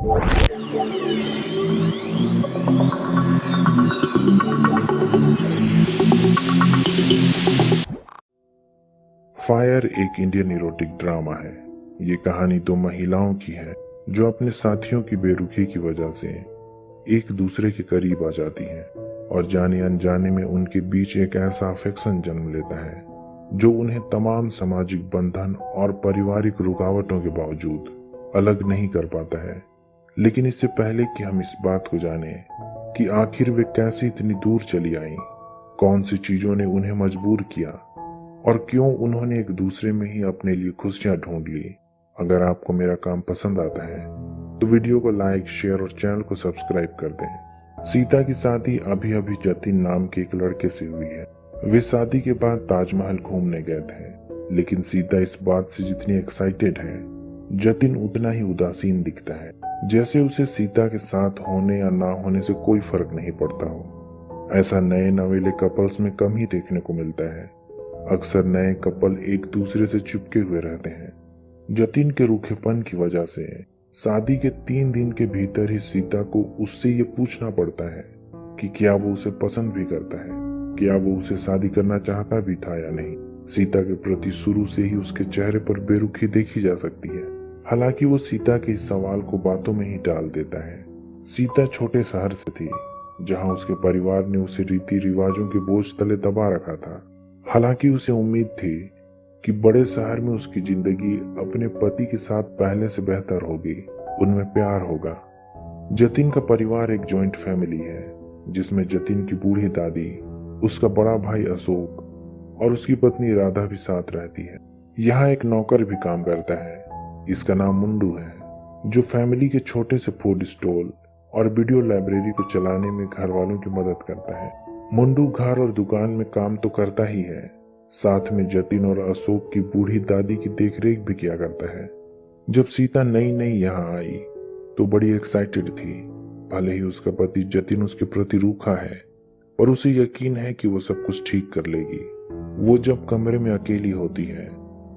Fire एक Indian erotic drama है। ये कहानी दो महिलाओं की है जो अपने साथियों की बेरुखी की वजह से एक दूसरे के करीब आ जाती हैं और जाने अनजाने में उनके बीच एक ऐसा अफेक्शन जन्म लेता है जो उन्हें तमाम सामाजिक बंधन और पारिवारिक रुकावटों के बावजूद अलग नहीं कर पाता है। लेकिन इससे पहले कि हम इस बात को जानें कि आखिर वे कैसे इतनी दूर चली आईं, कौन सी चीजों ने उन्हें मजबूर किया और क्यों उन्होंने एक दूसरे में ही अपने लिए खुशियां ढूंढ ली। अगर आपको मेरा काम पसंद आता है तो वीडियो को लाइक, शेयर और चैनल को सब्सक्राइब कर दें। सीता की शादी अभी अभी जतिन नाम के एक लड़के से हुई है। वे शादी के बाद ताजमहल घूमने गए थे, लेकिन सीता इस बात से जितनी एक्साइटेड है, जतिन उतना ही उदासीन दिखता है, जैसे उसे सीता के साथ होने या ना होने से कोई फर्क नहीं पड़ता हो। ऐसा नए नवेले कपल्स में कम ही देखने को मिलता है। अक्सर नए कपल एक दूसरे से चिपके हुए रहते हैं। जतिन के रूखेपन की वजह से शादी के 3 दिन के भीतर ही सीता को उससे ये पूछना पड़ता है कि क्या वो उसे पसंद भी करता है, क्या वो उसे शादी करना चाहता भी था या नहीं। सीता के प्रति शुरू से ही उसके चेहरे पर बेरुखी देखी जा सकती है। हालांकि वो सीता के इस सवाल को बातों में ही टाल देता है। सीता छोटे शहर से थी, जहां उसके परिवार ने उसे रीति रिवाजों के बोझ तले दबा रखा था। हालांकि उसे उम्मीद थी कि बड़े शहर में उसकी जिंदगी अपने पति के साथ पहले से बेहतर होगी, उनमें प्यार होगा। जतिन का परिवार एक जॉइंट फैमिली है, जिसमें जतिन की बूढ़ी दादी, उसका बड़ा भाई अशोक और उसकी पत्नी राधा भी साथ रहती है। यहाँ एक नौकर भी काम करता है, इसका नाम मुंडू है, जो फैमिली के छोटे से फूड स्टॉल और वीडियो लाइब्रेरी को चलाने में घर वालों की मदद करता है। मुंडू घर और दुकान में काम तो करता ही है, साथ में जतिन और अशोक की बूढ़ी दादी की देखरेख भी किया करता है। जब सीता नई नई यहाँ आई तो बड़ी एक्साइटेड थी। भले ही उसका पति जतिन उसके प्रति रूखा है, पर उसे यकीन है कि वो सब कुछ ठीक कर लेगी। वो जब कमरे में अकेली होती है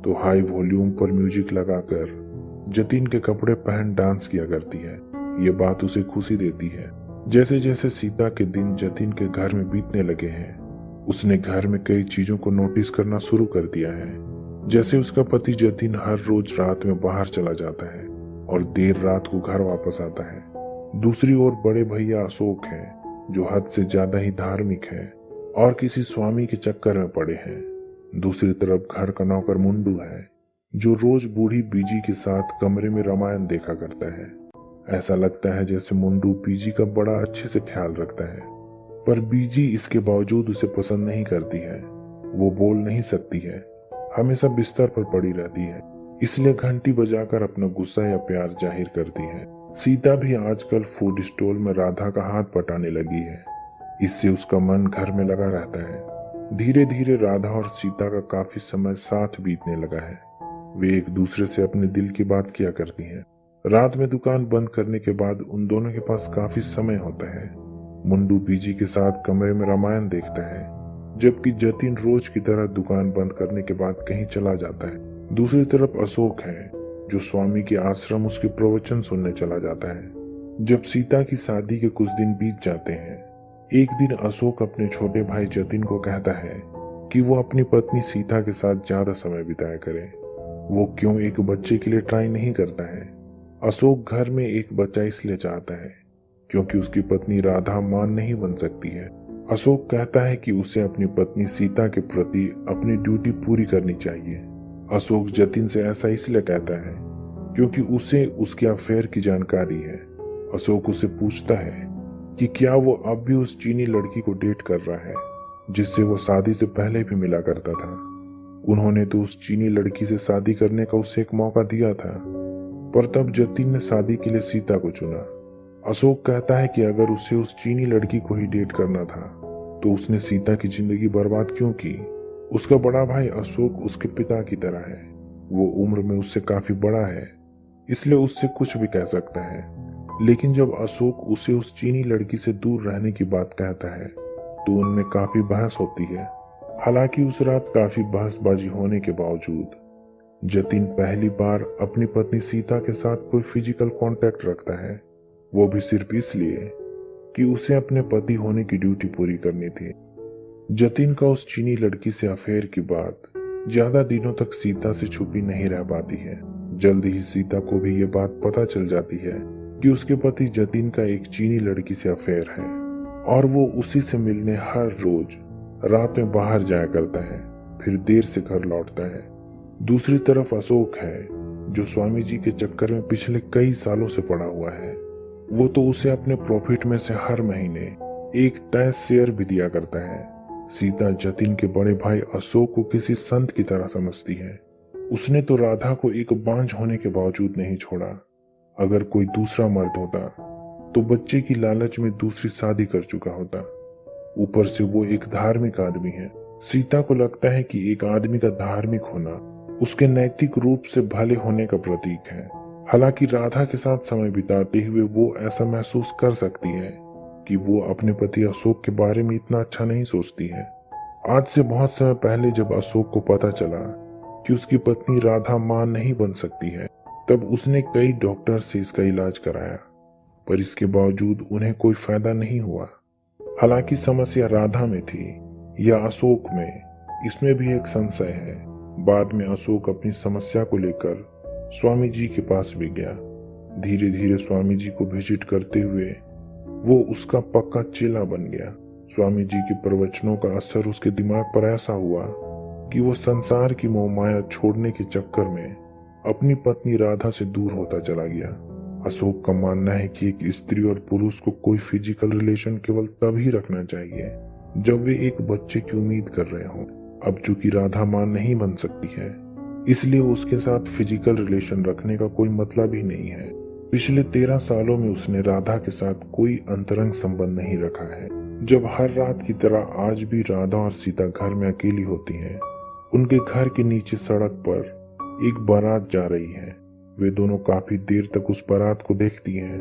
तो हाई वॉल्यूम पर म्यूजिक लगाकर जतिन के कपड़े पहन डांस किया करती है। ये बात उसे खुशी देती है। जैसे जैसे सीता के दिन जतिन के घर में बीतने लगे हैं, उसने घर में कई चीजों को नोटिस करना शुरू कर दिया है। जैसे उसका पति जतिन हर रोज रात में बाहर चला जाता है और देर रात को घर वापस आता है। दूसरी ओर बड़े भैया अशोक हैं, जो हद से ज्यादा ही धार्मिक है और किसी स्वामी के चक्कर में पड़े हैं। दूसरी तरफ घर का नौकर मुंडू है, जो रोज बूढ़ी बीजी के साथ कमरे में रामायण देखा करता है। ऐसा लगता है जैसे मुंडू बीजी का बड़ा अच्छे से ख्याल रखता है, पर बीजी इसके बावजूद उसे पसंद नहीं करती है। वो बोल नहीं सकती है, हमेशा बिस्तर पर पड़ी रहती है, इसलिए घंटी बजाकर अपना गुस्सा या प्यार जाहिर करती है। सीता भी आजकल फूड स्टॉल में राधा का हाथ बटाने लगी है, इससे उसका मन घर में लगा रहता है। धीरे धीरे राधा और सीता का काफी समय साथ बीतने लगा है। वे एक दूसरे से अपने दिल की बात किया करती हैं। रात में दुकान बंद करने के बाद उन दोनों के पास काफी समय होता है। मुंडू बीजी के साथ कमरे में रामायण देखता है, जबकि जतिन रोज की तरह दुकान बंद करने के बाद कहीं चला जाता है। दूसरी तरफ अशोक है, जो स्वामी के आश्रम उसके प्रवचन सुनने चला जाता है। जब सीता की शादी के कुछ दिन बीत जाते हैं, एक दिन अशोक अपने छोटे भाई जतिन को कहता है कि वो अपनी पत्नी सीता के साथ ज्यादा समय बिताया करे। वो क्यों एक बच्चे के लिए ट्राई नहीं करता है। अशोक घर में एक बच्चा इसलिए चाहता है क्योंकि उसकी पत्नी राधा मां नहीं बन सकती है। अशोक कहता है कि उसे अपनी पत्नी सीता के प्रति अपनी ड्यूटी पूरी करनी चाहिए। अशोक जतिन से ऐसा इसलिए कहता है क्योंकि उसे उसके अफेयर की जानकारी है। अशोक उसे पूछता है कि क्या वो अब भी उस चीनी लड़की को डेट कर रहा है, जिससे वो शादी से पहले भी मिला करता था। उन्होंने तो उस चीनी लड़की से शादी करने का उसे एक मौका दिया था, पर तब जतिन ने शादी के लिए सीता को चुना। अशोक कहता है कि अगर उसे उस चीनी लड़की को ही डेट करना था तो उसने सीता की जिंदगी बर्बाद क्यों की। उसका बड़ा भाई अशोक उसके पिता की तरह है। वो उम्र में उससे काफी बड़ा है, इसलिए उससे कुछ भी कह सकता है। लेकिन जब अशोक उसे उस चीनी लड़की से दूर रहने की बात कहता है तो उनमें काफी बहस होती है। हालांकि उस रात काफी बहसबाजी होने के बावजूद जतिन पहली बार अपनी पत्नी सीता के साथ कोई फिजिकल कांटेक्ट रखता है, वो भी सिर्फ इसलिए कि उसे अपने पति होने की ड्यूटी पूरी करनी थी। जतिन का उस चीनी लड़की से अफेयर की बात ज्यादा दिनों तक सीता से छुपी नहीं रह पाती है। जल्द ही सीता को भी ये बात पता चल जाती है कि उसके पति जतिन का एक चीनी लड़की से अफेयर है और वो उसी से मिलने हर रोज रात में बाहर जाया करता है, फिर देर से घर लौटता है। दूसरी तरफ अशोक है, जो स्वामी जी के चक्कर में पिछले कई सालों से पड़ा हुआ है। वो तो उसे अपने प्रॉफिट में से हर महीने एक तय शेयर भी दिया करता है। सीता जतिन के बड़े भाई अशोक को किसी संत की तरह समझती है। उसने तो राधा को एक बांझ होने के बावजूद नहीं छोड़ा। अगर कोई दूसरा मर्द होता तो बच्चे की लालच में दूसरी शादी कर चुका होता। ऊपर से वो एक धार्मिक आदमी है। सीता को लगता है कि एक आदमी का धार्मिक होना उसके नैतिक रूप से भले होने का प्रतीक है। हालांकि राधा के साथ समय बिताते हुए वो ऐसा महसूस कर सकती है कि वो अपने पति अशोक के बारे में इतना अच्छा नहीं सोचती है। आज से बहुत समय पहले जब अशोक को पता चला कि उसकी पत्नी राधा मां नहीं बन सकती है, तब उसने कई डॉक्टर से इसका इलाज कराया, पर इसके बावजूद उन्हें कोई फायदा नहीं हुआ। हालांकि समस्या राधा में थी या अशोक में, इसमें भी एक संशय है। बाद में अशोक अपनी समस्या को लेकर स्वामी जी के पास भी गया। धीरे धीरे स्वामी जी को विजिट करते हुए वो उसका पक्का चेला बन गया। स्वामी जी के प्रवचनों का असर उसके दिमाग पर ऐसा हुआ कि वो संसार की मोहमाया छोड़ने के चक्कर में अपनी पत्नी राधा से दूर होता चला गया। अशोक का मानना है कि एक स्त्री और पुरुष को कोई फिजिकल रिलेशन केवल तभी रखना चाहिए जब वे एक बच्चे की उम्मीद कर रहे हों। अब चूंकि राधा मां नहीं बन सकती है, इसलिए उसके साथ फिजिकल रिलेशन रखने का कोई मतलब ही नहीं है। पिछले 13 सालों में उसने राधा के साथ कोई अंतरंग संबंध नहीं रखा है। जब हर रात की तरह आज भी राधा और सीता घर में अकेली होती हैं, उनके घर के नीचे सड़क पर एक बारात जा रही है। वे दोनों काफी देर तक उस बारात को देखती हैं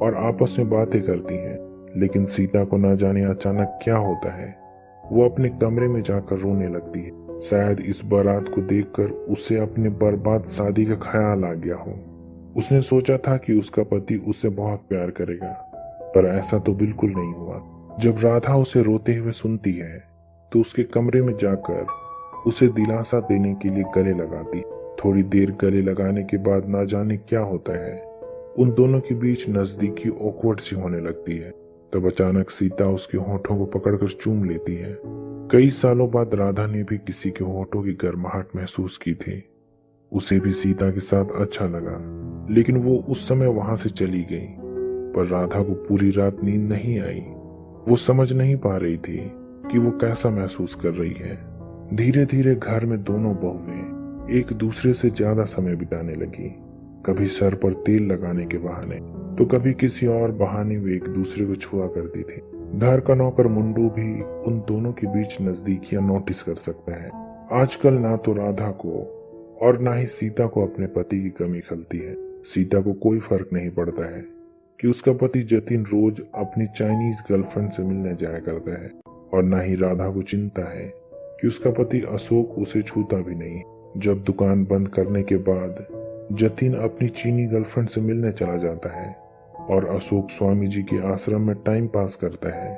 और आपस में बातें करती हैं, लेकिन सीता को ना जाने अचानक क्या होता है, वो अपने कमरे में जाकर रोने लगती है। शायद इस बारात को देखकर उसे अपने बर्बाद शादी का ख्याल आ गया हो। उसने सोचा था कि उसका पति उससे बहुत प्यार करेगा, पर ऐसा तो बिल्कुल नहीं हुआ। जब राधा उसे रोते हुए सुनती है तो उसके कमरे में जाकर उसे दिलासा देने के लिए गले लगाती। थोड़ी देर गले लगाने के बाद ना जाने क्या होता है, उन दोनों के बीच नजदीकी ऑकवर्ड सी होने लगती है। तब अचानक सीता उसके होठों को पकड़कर चूम लेती है। कई सालों बाद राधा ने भी किसी के होठों की गर्माहट महसूस की थी। उसे भी सीता के साथ अच्छा लगा, लेकिन वो उस समय वहां से चली गई। पर राधा को पूरी रात नींद नहीं आई। वो समझ नहीं पा रही थी कि वो कैसा महसूस कर रही है। धीरे धीरे घर में दोनों बहुएं एक दूसरे से ज्यादा समय बिताने लगी। कभी सर पर तेल लगाने के बहाने तो कभी किसी और बहाने वे एक दूसरे को छुआ करती थी। घर का नौकर मुंडू भी उन दोनों के बीच नजदीकियां नोटिस कर सकता है। आजकल ना तो राधा को और ना ही सीता को अपने पति की कमी खलती है। सीता को कोई फर्क नहीं पड़ता है कि उसका पति जतिन रोज अपनी चाइनीज गर्लफ्रेंड से मिलने जाया करता है, और ना ही राधा को चिंता है कि उसका पति अशोक उसे छूता भी नहीं। जब दुकान बंद करने के बाद जतिन अपनी चीनी गर्लफ्रेंड से मिलने चला जाता है और अशोक स्वामी जी के आश्रम में टाइम पास करता है,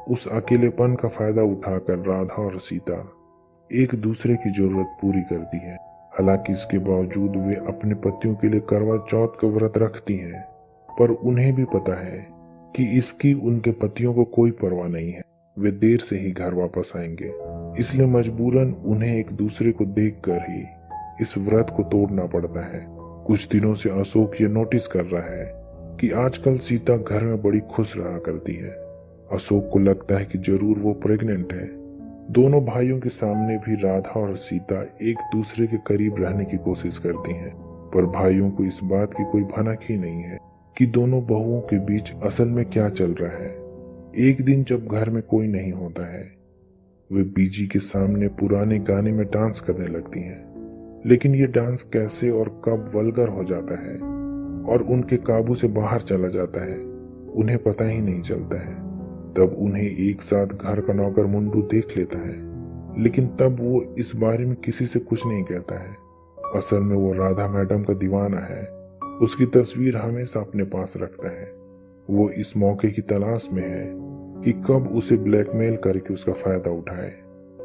उस अकेलेपन का फायदा उठाकर राधा और सीता एक दूसरे की जरूरत पूरी करती है। हालांकि इसके बावजूद वे अपने पतियों के लिए करवा चौथ का व्रत रखती हैं, पर उन्हें भी पता है कि इसकी उनके पतियों को कोई परवाह नहीं है। वे देर से ही घर वापस आएंगे, इसलिए मजबूरन उन्हें एक दूसरे को देखकर ही इस व्रत को तोड़ना पड़ता है। कुछ दिनों से अशोक ये नोटिस कर रहा है कि आजकल सीता घर में बड़ी खुश रहा करती है। अशोक को लगता है कि जरूर वो प्रेग्नेंट है। दोनों भाइयों के सामने भी राधा और सीता एक दूसरे के करीब रहने की कोशिश करती हैं, पर भाइयों को इस बात की कोई भनक ही नहीं है कि दोनों बहुओं के बीच असल में क्या चल रहा है। एक दिन जब घर में कोई नहीं होता है, वे बीजी के सामने पुराने गाने में डांस करने लगती हैं, लेकिन ये डांस कैसे और कब वल्गर हो जाता है और उनके काबू से बाहर चला जाता है, उन्हें पता ही नहीं चलता है। तब उन्हें एक साथ घर का नौकर मुंडू देख लेता है, लेकिन तब वो इस बारे में किसी से कुछ नहीं कहता है। असल में वो राधा मैडम का दीवाना है। उसकी तस्वीर हमेशा अपने पास रखता है। वो इस मौके की तलाश में है कि कब उसे ब्लैकमेल करके उसका फायदा उठाए।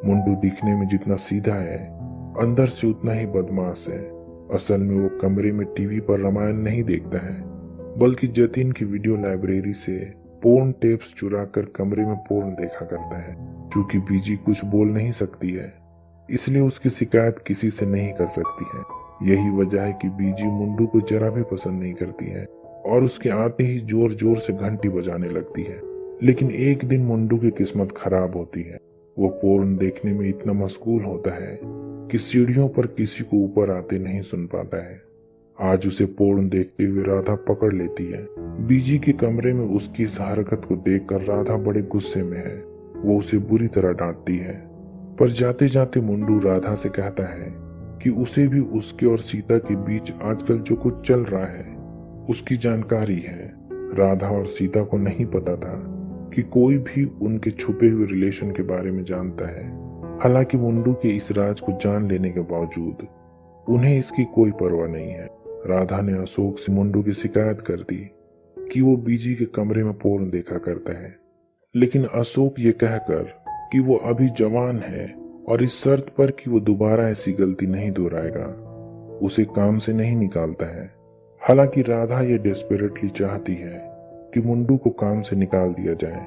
मुंडू दिखने में जितना सीधा है, अंदर से उतना ही बदमाश है। असल में वो कमरे में टीवी पर रामायण नहीं देखता है, बल्कि जतिन की वीडियो लाइब्रेरी से पोर्न टेप्स चुरा कर कमरे में पोर्न देखा करता है। क्योंकि बीजी कुछ बोल नहीं सकती है, इसलिए उसकी शिकायत किसी से नहीं कर सकती है। यही वजह है कि बीजी मुंडू को जरा भी पसंद नहीं करती है और उसके आते ही जोर जोर से घंटी बजाने लगती है। लेकिन एक दिन मुंडू की किस्मत खराब होती है। वो पोर्न देखने में इतना मशगूल होता है कि सीढ़ियों पर किसी को ऊपर आते नहीं सुन पाता है। आज उसे पोर्न देखते हुए राधा पकड़ लेती है। बीजी के कमरे में उसकी इस हरकत को देखकर राधा बड़े गुस्से में है। वो उसे बुरी तरह डांटती है, पर जाते जाते मुंडू राधा से कहता है कि उसे भी उसके और सीता के बीच आजकल जो कुछ चल रहा है उसकी जानकारी है। राधा और सीता को नहीं पता था कि कोई भी उनके छुपे हुए रिलेशन के बारे में जानता है। हालांकि मुंडू के इस राज को जान लेने के बावजूद उन्हें इसकी कोई परवाह नहीं है। राधा ने अशोक से मुंडू की शिकायत कर दी कि वो बीजी के कमरे में पोर्न देखा करता है, लेकिन अशोक ये कहकर कि वो अभी जवान है और इस शर्त पर कि वो दोबारा ऐसी गलती नहीं दोहराएगा, उसे काम से नहीं निकालता है। हालांकि राधा ये डेस्परेटली चाहती है कि मुंडू को काम से निकाल दिया जाए।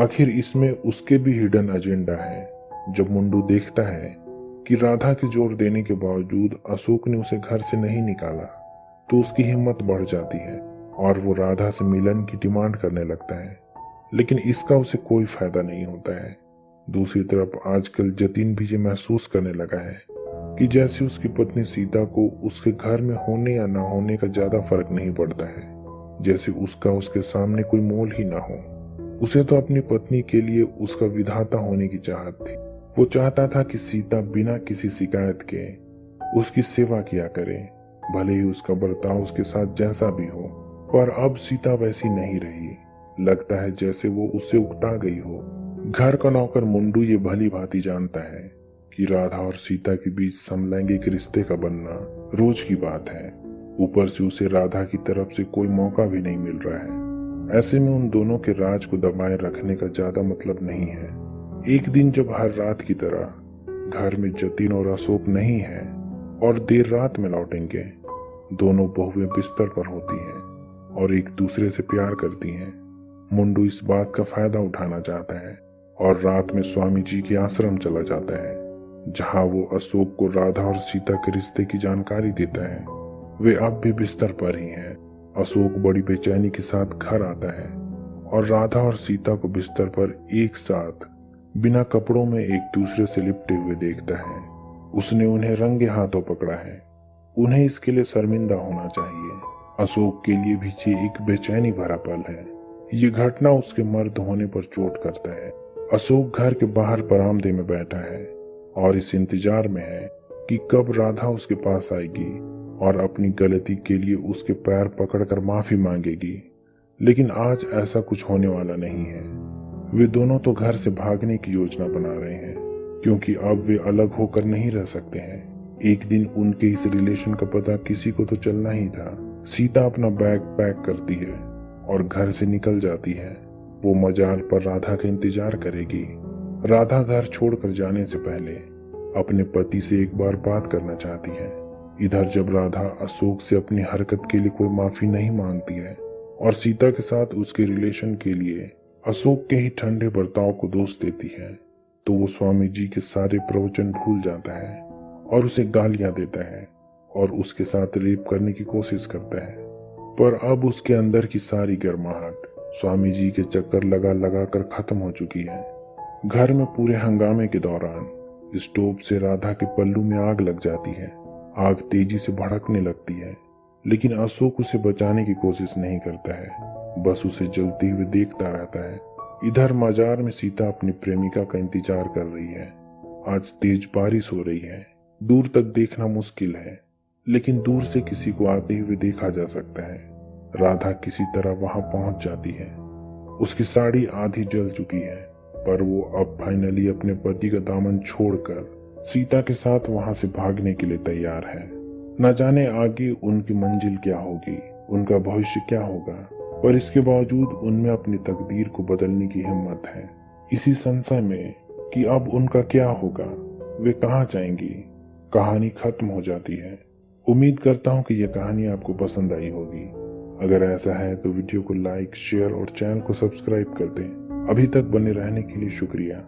आखिर इसमें उसके भी हिडन एजेंडा है। जब मुंडू देखता है कि राधा के जोर देने के बावजूद अशोक ने उसे घर से नहीं निकाला, तो उसकी हिम्मत बढ़ जाती है और वो राधा से मिलन की डिमांड करने लगता है। लेकिन इसका उसे कोई फायदा नहीं होता है। दूसरी तरफ आजकल जतिन भी ये महसूस करने लगा है कि जैसे उसकी पत्नी सीता को उसके घर में होने या ना होने का ज्यादा फर्क नहीं पड़ता है, जैसे उसका उसके सामने कोई मोल ही ना हो। उसे तो अपनी पत्नी के लिए उसका विधाता होने की चाहत थी। वो चाहता था कि सीता बिना किसी शिकायत के उसकी सेवा किया करे, भले ही उसका बर्ताव उसके साथ जैसा भी हो। पर अब सीता वैसी नहीं रही। लगता है जैसे वो उससे उकता गई हो। घर का नौकर मुंडू ये भली भांति जानता है कि राधा और सीता के बीच समलैंगिक रिश्ते का बनना रोज की बात है। ऊपर से उसे राधा की तरफ से कोई मौका भी नहीं मिल रहा है। ऐसे में उन दोनों के राज को दबाए रखने का ज्यादा मतलब नहीं है। एक दिन जब हर रात की तरह घर में जतिन और अशोक नहीं है और देर रात में लौटेंगे, दोनों बहुएं बिस्तर पर होती हैं और एक दूसरे से प्यार करती हैं। मुंडू इस बात का फायदा उठाना चाहता है और रात में स्वामी जी के आश्रम चला जाता है, जहां वो अशोक को राधा और सीता के रिश्ते की जानकारी देता है। वे अब भी बिस्तर पर ही हैं। अशोक बड़ी बेचैनी के साथ घर आता है और राधा और सीता को बिस्तर पर एक साथ बिना कपड़ों में एक दूसरे से लिपटे हुए देखता है। उसने उन्हें रंगे हाथों पकड़ा है। उन्हें इसके लिए शर्मिंदा होना चाहिए। अशोक के लिए भी ये एक बेचैनी भरा पल है। ये घटना उसके मर्द होने पर चोट करता है। अशोक घर के बाहर बरामदे में बैठा है और इस इंतजार में है कि कब राधा उसके पास आएगी और अपनी गलती के लिए उसके पैर पकड़कर माफी मांगेगी। लेकिन आज ऐसा कुछ होने वाला नहीं है। वे दोनों तो घर से भागने की योजना बना रहे हैं, क्योंकि अब वे अलग होकर नहीं रह सकते हैं। एक दिन उनके इस रिलेशन का पता किसी को तो चलना ही था। सीता अपना बैग पैक करती है और घर से निकल जाती है। वो मजार पर राधा का इंतजार करेगी। राधा घर छोड़कर जाने से पहले अपने पति से एक बार बात करना चाहती है। इधर जब राधा अशोक से अपनी हरकत के लिए कोई माफी नहीं मांगती है और सीता के साथ उसके रिलेशन के लिए अशोक के ही ठंडे बर्ताव को दोष देती है, तो वो स्वामी जी के सारे प्रवचन भूल जाता है और उसे गालियां देता है और उसके साथ रेप करने की कोशिश करता है। पर अब उसके अंदर की सारी गर्माहट स्वामी जी के चक्कर लगा लगा कर खत्म हो चुकी है। घर में पूरे हंगामे के दौरान स्टोव से राधा के पल्लू में आग लग जाती है। आग तेजी से भड़कने लगती है, लेकिन अशोक उसे बचाने की कोशिश नहीं करता है, बस उसे जलते हुए देखता रहता है। इधर मजार में सीता अपनी प्रेमिका का इंतजार कर रही है। आज तेज बारिश हो रही है। दूर तक देखना मुश्किल है, लेकिन दूर से किसी को आते हुए देखा जा सकता है। राधा किसी तरह वहां पहुंच जाती है। उसकी साड़ी आधी जल चुकी है, पर वो अब फाइनली अपने पति का दामन छोड़कर सीता के साथ वहां से भागने के लिए तैयार है। न जाने आगे उनकी मंजिल क्या होगी, उनका भविष्य क्या होगा, पर इसके बावजूद उनमें अपनी तकदीर को बदलने की हिम्मत है। इसी संशय में कि अब उनका क्या होगा, वे कहाँ जाएंगी, कहानी खत्म हो जाती है। उम्मीद करता हूँ कि यह कहानी आपको पसंद आई होगी। अगर ऐसा है तो वीडियो को लाइक, शेयर और चैनल को सब्सक्राइब कर दें। अभी तक बने रहने के लिए शुक्रिया।